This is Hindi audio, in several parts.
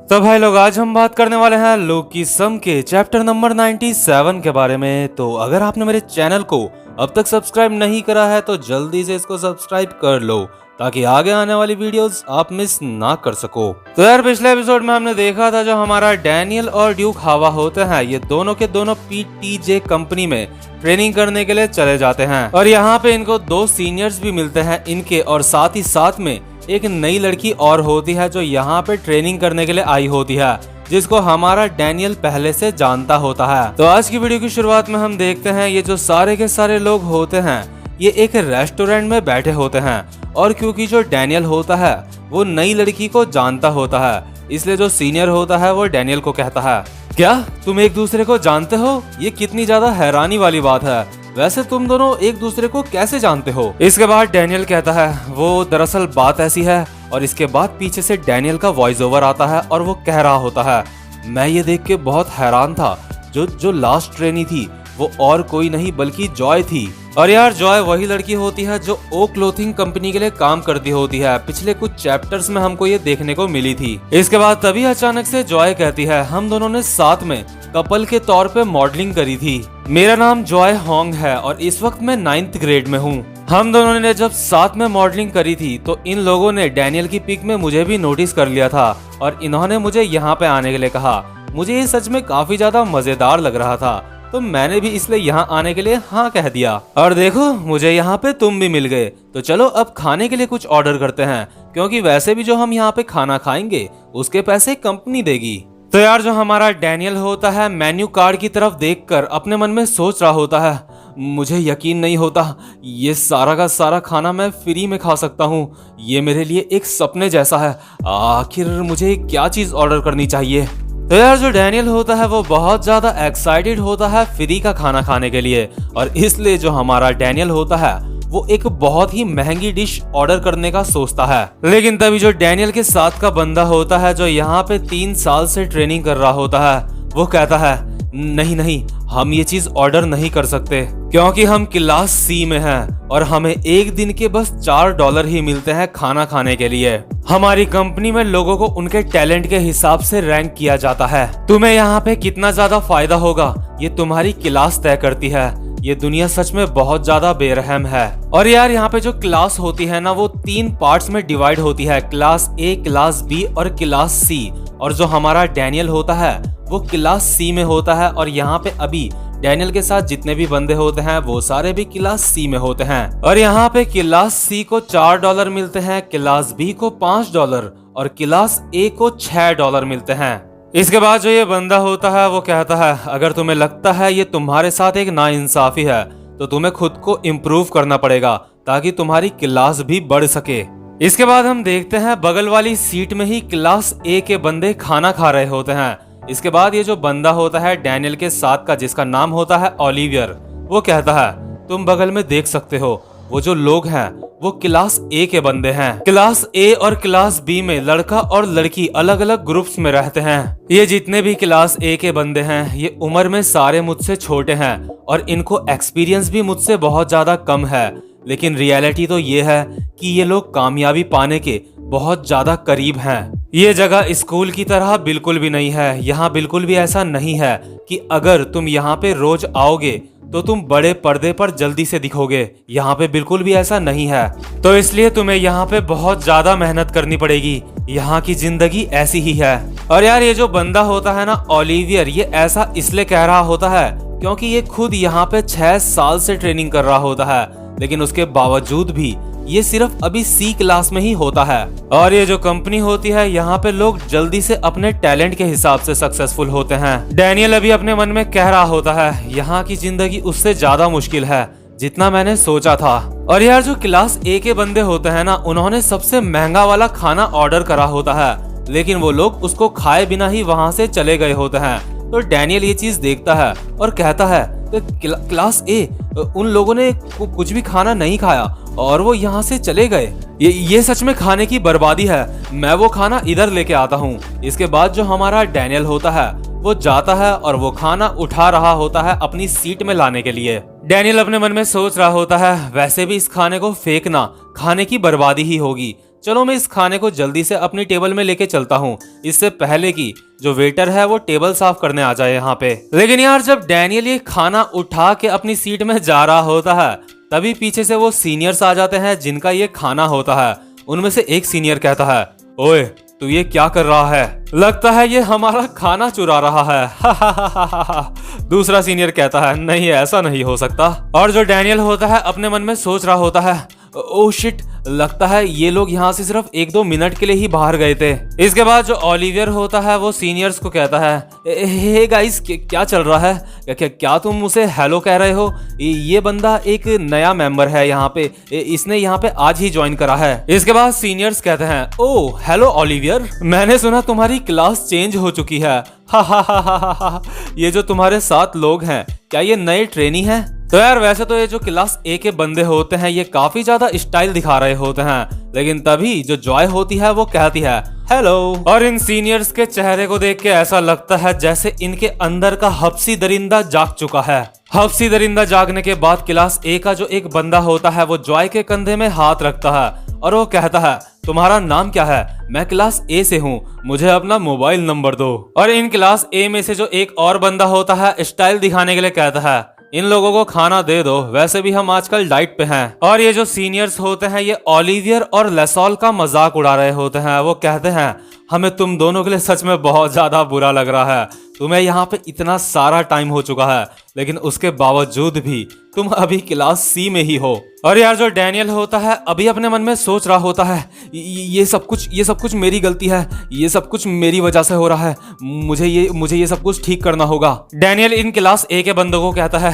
तो भाई लोग, आज हम बात करने वाले हैं लोक की सम के चैप्टर नंबर 97 के बारे में। तो अगर आपने मेरे चैनल को अब तक सब्सक्राइब नहीं करा है तो जल्दी से इसको सब्सक्राइब कर लो ताकि आगे आने वाली वीडियोस आप मिस ना कर सको। तो यार, पिछले एपिसोड में हमने देखा था जो हमारा डैनियल और ड्यूक हावा होते हैं, ये दोनों के दोनों पीटीजे कंपनी में ट्रेनिंग करने के लिए चले जाते हैं और यहाँ पे इनको दो सीनियर्स भी मिलते हैं इनके, और साथ ही साथ में एक नई लड़की और होती है जो यहाँ पे ट्रेनिंग करने के लिए आई होती है, जिसको हमारा डैनियल पहले से जानता होता है। तो आज की वीडियो की शुरुआत में हम देखते हैं ये जो सारे के सारे लोग होते हैं ये एक रेस्टोरेंट में बैठे होते हैं, और क्योंकि जो डैनियल होता है वो नई लड़की को जानता होता है, इसलिए जो सीनियर होता है वो डैनियल को कहता है, क्या तुम एक दूसरे को जानते हो? ये कितनी ज्यादा हैरानी वाली बात है। वैसे तुम दोनों एक दूसरे को कैसे जानते हो? इसके बाद डैनियल कहता है वो दरअसल बात ऐसी है, और इसके बाद पीछे से डैनियल का वॉइस ओवर आता है और वो कह रहा होता है, मैं ये देख के बहुत हैरान था, जो लास्ट ट्रेनी थी वो और कोई नहीं बल्कि जॉय थी। और यार, जॉय वही लड़की होती है जो ओ क्लोथिंग कंपनी के लिए काम करती होती है। पिछले कुछ चैप्टर्स में हमको ये देखने को मिली थी। इसके बाद तभी अचानक से जॉय कहती है, हम दोनों ने साथ में कपल के तौर पे मॉडलिंग करी थी। मेरा नाम जॉय होंग है और इस वक्त मैं 9th ग्रेड में हूँ। हम दोनों ने जब साथ में मॉडलिंग करी थी तो इन लोगों ने डैनियल की पिक में मुझे भी नोटिस कर लिया था और इन्होंने मुझे यहाँ पे आने के लिए कहा। मुझे ये सच में काफी ज्यादा मजेदार लग रहा था, तो मैंने भी इसलिए यहाँ आने के लिए हाँ कह दिया। और देखो, मुझे यहाँ पे तुम भी मिल गए, तो चलो अब खाने के लिए कुछ ऑर्डर करते हैं, क्योंकि वैसे भी जो हम यहाँ पे खाना खाएंगे उसके पैसे कंपनी देगी। तो यार, जो हमारा डैनियल होता है मेन्यू कार्ड की तरफ देखकर अपने मन में सोच रहा होता है, मुझे यकीन नहीं होता ये सारा का सारा खाना मैं फ्री में खा सकता हूँ। ये मेरे लिए एक सपने जैसा है। आखिर मुझे क्या चीज ऑर्डर करनी चाहिए? तो यार, जो डैनियल होता है वो बहुत ज्यादा एक्साइटेड होता है फ्री का खाना खाने के लिए, और इसलिए जो हमारा डैनियल होता है वो एक बहुत ही महंगी डिश ऑर्डर करने का सोचता है। लेकिन तभी जो डैनियल के साथ का बंदा होता है जो यहाँ पे 3 साल से ट्रेनिंग कर रहा होता है, वो कहता है, नहीं, हम ये चीज ऑर्डर नहीं कर सकते क्योंकि हम क्लास सी में हैं और हमें एक दिन के बस $4 ही मिलते हैं खाना खाने के लिए। हमारी कंपनी में लोगों को उनके टैलेंट के हिसाब से रैंक किया जाता है। तुम्हें यहाँ पे कितना ज्यादा फायदा होगा ये तुम्हारी क्लास तय करती है। ये दुनिया सच में बहुत ज्यादा बेरहम है। और यार, यहाँ पे जो क्लास होती है ना वो 3 पार्ट्स में डिवाइड होती है, क्लास ए, क्लास बी और क्लास सी। और जो हमारा डैनियल होता है वो क्लास सी में होता है, और यहाँ पे अभी डैनियल के साथ जितने भी बंदे होते हैं वो सारे भी क्लास सी में होते हैं। और यहाँ पे क्लास सी को $4 मिलते हैं, क्लास बी को $5 और क्लास ए को $6 मिलते हैं। इसके बाद जो ये बंदा होता है वो कहता है, अगर तुम्हें लगता है ये तुम्हारे साथ एक नाइंसाफी है तो तुम्हें खुद को इम्प्रूव करना पड़ेगा ताकि तुम्हारी क्लास भी बढ़ सके। इसके बाद हम देखते हैं बगल वाली सीट में ही क्लास ए के बंदे खाना खा रहे होते हैं। इसके बाद ये जो बंदा होता है डैनियल के साथ का, जिसका नाम होता है ओलिवियर, वो कहता है, तुम बगल में देख सकते हो वो जो लोग हैं वो क्लास ए के बंदे हैं। क्लास ए और क्लास बी में लड़का और लड़की अलग अलग ग्रुप्स में रहते हैं। ये जितने भी क्लास ए के बंदे हैं ये उम्र में सारे मुझसे छोटे हैं और इनको एक्सपीरियंस भी मुझसे बहुत ज्यादा कम है, लेकिन रियलिटी तो ये है कि ये लोग कामयाबी पाने के बहुत ज्यादा करीब हैं। ये जगह स्कूल की तरह बिल्कुल भी नहीं है। यहाँ बिल्कुल भी ऐसा नहीं है कि अगर तुम यहाँ पे रोज आओगे तो तुम बड़े पर्दे पर जल्दी से दिखोगे। यहाँ पे बिल्कुल भी ऐसा नहीं है, तो इसलिए तुम्हें यहाँ पे बहुत ज्यादा मेहनत करनी पड़ेगी। यहाँ की जिंदगी ऐसी ही है। और यार, ये जो बंदा होता है ना ओलिवियर, ये ऐसा इसलिए कह रहा होता है क्योंकि ये खुद यहाँ पे 6 साल से ट्रेनिंग कर रहा होता है, लेकिन उसके बावजूद भी ये सिर्फ अभी सी क्लास में ही होता है। और ये जो कंपनी होती है यहाँ पे लोग जल्दी से अपने टैलेंट के हिसाब से सक्सेसफुल होते हैं। डैनियल अभी अपने मन में कह रहा होता है, यहाँ की जिंदगी उससे ज्यादा मुश्किल है जितना मैंने सोचा था। और यार, जो क्लास ए के बंदे होते हैं ना उन्होंने सबसे महंगा वाला खाना ऑर्डर करा होता है, लेकिन वो लोग उसको खाए बिना ही वहाँ से चले गए होते हैं। तो डैनियल ये चीज देखता है और कहता है, क्लास ए उन लोगों ने कुछ भी खाना नहीं खाया और वो यहाँ से चले गए। ये सच में खाने की बर्बादी है। मैं वो खाना इधर लेके आता हूँ। इसके बाद जो हमारा डैनियल होता है वो जाता है और वो खाना उठा रहा होता है अपनी सीट में लाने के लिए। डैनियल अपने मन में सोच रहा होता है, वैसे भी इस खाने को फेंकना खाने की बर्बादी ही होगी, चलो मैं इस खाने को जल्दी से अपनी टेबल में लेके चलता हूँ, इससे पहले कि जो वेटर है वो टेबल साफ करने आ जाए यहाँ पे। लेकिन यार जब डैनियल ये खाना उठा के अपनी सीट में जा रहा होता है, तभी पीछे से वो सीनियर्स आ जाते हैं जिनका ये खाना होता है। उनमें से एक सीनियर कहता है, ओए तू ये क्या कर रहा है? लगता है ये हमारा खाना चुरा रहा है। दूसरा सीनियर कहता है, नहीं ऐसा नहीं हो सकता। और जो डैनियल होता है अपने मन में सोच रहा होता है, ओह शिट, लगता है ये लोग यहाँ से सिर्फ 1-2 मिनट के लिए ही बाहर गए थे। इसके बाद जो ओलिवियर होता है वो सीनियर्स को कहता है, हे गाइस क्या चल रहा है? क्या तुम उसे हेलो कह रहे हो? ये बंदा एक नया मेंबर है यहाँ पे, इसने यहाँ पे आज ही ज्वाइन करा है। इसके बाद सीनियर्स कहते हैं, ओह हेलो ओलिवियर, मैंने सुना तुम्हारी क्लास चेंज हो चुकी है। हा। ये जो तुम्हारे साथ लोग हैं, क्या ये नए ट्रेनी हैं? तो यार वैसे तो ये जो क्लास ए के बंदे होते हैं ये काफी ज्यादा स्टाइल दिखा रहे होते हैं, लेकिन तभी जो जॉय होती है वो कहती है हेलो। और इन सीनियर्स के चेहरे को देख के ऐसा लगता है जैसे इनके अंदर का हफ्सी दरिंदा जाग चुका है। हफ्सी दरिंदा जागने के बाद क्लास ए का जो एक बंदा होता है वो जॉय के कंधे में हाथ रखता है और वो कहता है, तुम्हारा नाम क्या है? मैं क्लास ए से हूँ, मुझे अपना मोबाइल नंबर दो। और इन क्लास ए में से जो एक और बंदा होता है स्टाइल दिखाने के लिए कहता है, इन लोगों को खाना दे दो, वैसे भी हम आजकल डाइट पे हैं। और ये जो सीनियर्स होते हैं ये ओलिवियर और लेसॉल का मजाक उड़ा रहे होते हैं। वो कहते हैं, हमें तुम दोनों के लिए सच में बहुत ज्यादा बुरा लग रहा है, तुम्हें यहाँ पे इतना सारा टाइम हो चुका है, लेकिन उसके बावजूद भी तुम अभी क्लास सी में ही हो। और यार जो डैनियल होता है अभी अपने मन में सोच रहा होता है, ये सब कुछ मेरी गलती है, ये सब कुछ मेरी वजह से हो रहा है, मुझे ये सब कुछ ठीक करना होगा। डैनियल इन क्लास ए के बंदों को कहता है,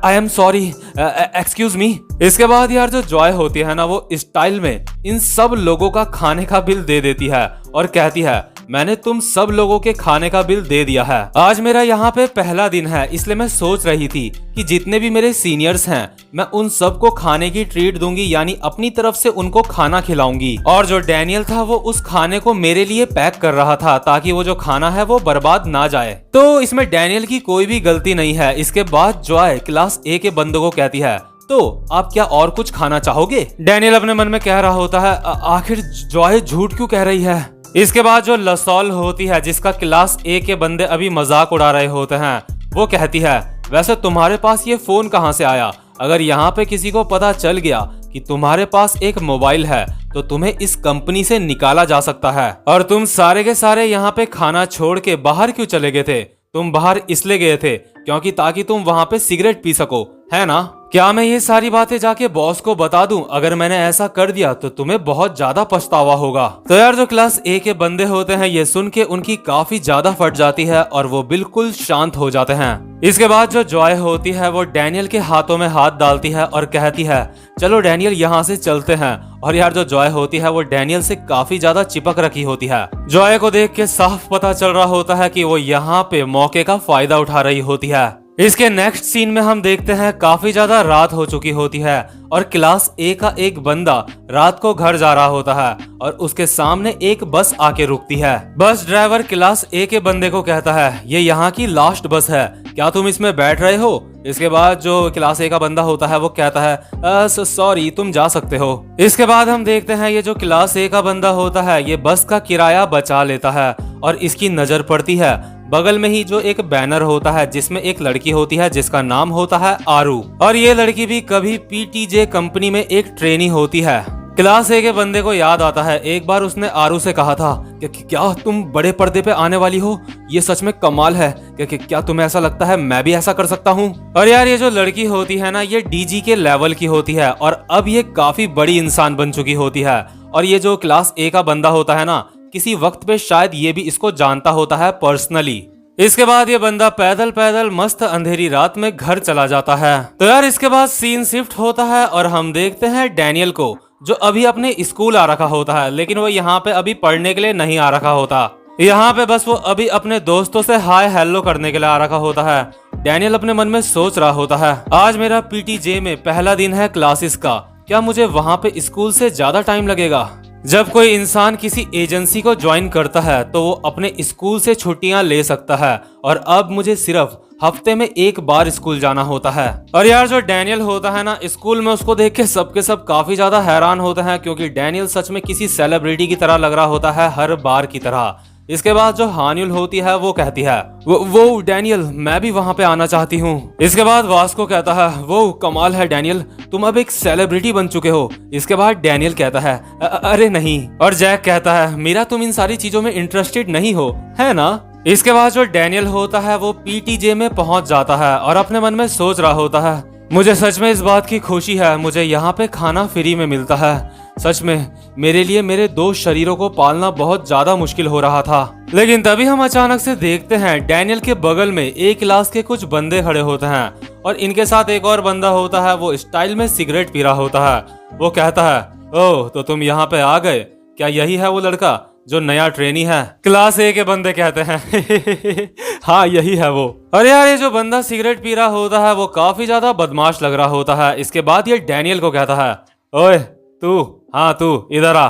I am sorry, excuse me. इसके बाद यार जो जॉय होती है ना वो स्टाइल में इन सब लोगों का खाने का बिल दे देती है और कहती है, मैंने तुम सब लोगों के खाने का बिल दे दिया है। आज मेरा यहाँ पे पहला दिन है, इसलिए मैं सोच रही थी कि जितने भी मेरे सीनियर्स हैं मैं उन सबको खाने की ट्रीट दूंगी, यानी अपनी तरफ से उनको खाना खिलाऊंगी। और जो डैनियल था वो उस खाने को मेरे लिए पैक कर रहा था ताकि वो जो खाना है वो बर्बाद ना जाए। तो इसमें डैनियल की कोई भी गलती नहीं है। इसके बाद जॉय क्लास ए के बंदों को कहती है, तो आप क्या और कुछ खाना चाहोगे? डैनियल अपने मन में कह रहा होता है, आखिर जॉय झूठ क्यों कह रही है? इसके बाद जो लसॉल होती है जिसका क्लास ए के बंदे अभी मजाक उड़ा रहे होते हैं, वो कहती है, वैसे तुम्हारे पास ये फोन कहाँ से आया? अगर यहाँ पे किसी को पता चल गया कि तुम्हारे पास एक मोबाइल है तो तुम्हें इस कंपनी से निकाला जा सकता है। और तुम सारे के सारे यहाँ पे खाना छोड़ के बाहर क्यों चले गए थे? तुम बाहर इसलिए गए थे क्योंकि ताकि तुम वहां पे सिगरेट पी सको, है ना? क्या मैं ये सारी बातें जाके बॉस को बता दूं? अगर मैंने ऐसा कर दिया तो तुम्हें बहुत ज्यादा पछतावा होगा। तो यार जो क्लास ए के बंदे होते हैं ये सुन के उनकी काफी ज्यादा फट जाती है और वो बिल्कुल शांत हो जाते हैं। इसके बाद जो जॉय होती है वो डैनियल के हाथों में हाथ डालती है और कहती है, चलो डैनियल यहाँ से चलते हैं। और यार जो जॉय होती है वो डैनियल से काफी ज्यादा चिपक रखी होती है। जॉय को देख के साफ पता चल रहा होता है कि वो यहाँ पे मौके का फायदा उठा रही होती है। इसके नेक्स्ट सीन में हम देखते हैं काफी ज्यादा रात हो चुकी होती है और क्लास ए का एक बंदा रात को घर जा रहा होता है और उसके सामने एक बस आके रुकती है। बस ड्राइवर क्लास ए के बंदे को कहता है, ये यहाँ की लास्ट बस है, क्या तुम इसमें बैठ रहे हो? इसके बाद जो क्लास ए का बंदा होता है वो कहता है, सॉरी तुम जा सकते हो। इसके बाद हम देखते हैं ये जो क्लास ए का बंदा होता है ये बस का किराया बचा लेता है और इसकी नजर पड़ती है बगल में ही जो एक बैनर होता है जिसमें एक लड़की होती है जिसका नाम होता है आरू। और ये लड़की भी कभी पीटीजे कंपनी में एक ट्रेनी होती है। क्लास ए के बंदे को याद आता है एक बार उसने आरू से कहा था कि क्या तुम बड़े पर्दे पे आने वाली हो? ये सच में कमाल है। क्या तुम्हें ऐसा लगता है मैं भी ऐसा कर सकता हूँ? और यार ये जो लड़की होती है ना ये डीजी के लेवल की होती है और अब ये काफी बड़ी इंसान बन चुकी होती है। और ये जो क्लास ए का बंदा होता है ना किसी वक्त पे शायद ये भी इसको जानता होता है पर्सनली। इसके बाद ये बंदा पैदल पैदल मस्त अंधेरी रात में घर चला जाता है। तो यार इसके बाद सीन शिफ्ट होता है और हम देखते हैं डैनियल को जो अभी अपने स्कूल आ रखा होता है, लेकिन वो यहाँ पे अभी पढ़ने के लिए नहीं आ रखा होता। यहाँ पे बस वो अभी अपने दोस्तों से हाय हेलो करने के लिए आ रखा होता है। डैनियल अपने मन में सोच रहा होता है, आज मेरा पीटीजे में पहला दिन है क्लासेस का, क्या मुझे वहाँ पे स्कूल से ज्यादा टाइम लगेगा? जब कोई इंसान किसी एजेंसी को ज्वाइन करता है तो वो अपने स्कूल से छुट्टियां ले सकता है और अब मुझे सिर्फ हफ्ते में एक बार स्कूल जाना होता है। और यार जो डैनियल होता है ना, स्कूल में उसको देख के सबके सब काफी ज्यादा हैरान होते हैं, क्योंकि डैनियल सच में किसी सेलिब्रिटी की तरह लग रहा होता है, हर बार की तरह। इसके बाद जो हान्युल होती है वो कहती है वो डैनियल, मैं भी वहां पे आना चाहती हूँ। इसके बाद वास्को कहता है वो कमाल है डैनियल, तुम अब एक सेलिब्रिटी बन चुके हो। इसके बाद डैनियल कहता है अरे नहीं। और जैक कहता है मीरा, तुम इन सारी चीजों में इंटरेस्टेड नहीं हो, है ना। इसके बाद जो डैनियल होता है वो पीटीजे में पहुंच जाता है और अपने मन में सोच रहा होता है, मुझे सच में इस बात की खुशी है, मुझे यहाँ पे खाना फ्री में मिलता है। सच में मेरे लिए मेरे दो शरीरों को पालना बहुत ज्यादा मुश्किल हो रहा था। लेकिन तभी हम अचानक से देखते हैं डैनियल के बगल में एक क्लास के कुछ बंदे खड़े होते हैं और इनके साथ एक और बंदा होता है, वो स्टाइल में सिगरेट पी रहा होता है। वो कहता है ओह, तो तुम यहाँ पे आ गए, क्या यही है वो लड़का जो नया ट्रेनी है। क्लास ए के बंदे कहते हैं हाँ यही है वो। और यार ये जो बंदा सिगरेट पी रहा होता है वो काफी ज्यादा बदमाश लग रहा होता है। इसके बाद ये डैनियल को कहता है ओए तू, हाँ तू इधर आ।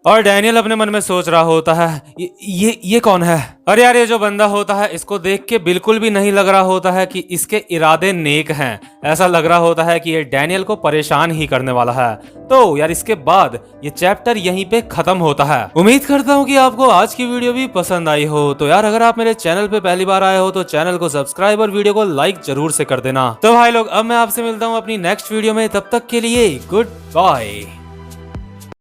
और डैनियल अपने मन में सोच रहा होता है ये कौन है। और यार ये जो बंदा होता है इसको देख के बिल्कुल भी नहीं लग रहा होता है कि इसके इरादे नेक हैं। ऐसा लग रहा होता है कि ये डैनियल को परेशान ही करने वाला है। तो यार इसके बाद ये चैप्टर यहीं पे खत्म होता है। उम्मीद करता हूँ कि आपको आज की वीडियो भी पसंद आई हो। तो यार अगर आप मेरे चैनल पे पहली बार आए हो तो चैनल को सब्सक्राइब और वीडियो को लाइक जरूर से कर देना। तो भाई लोग अब मैं आपसे मिलता हूँ अपनी नेक्स्ट वीडियो में, तब तक के लिए गुड बाय।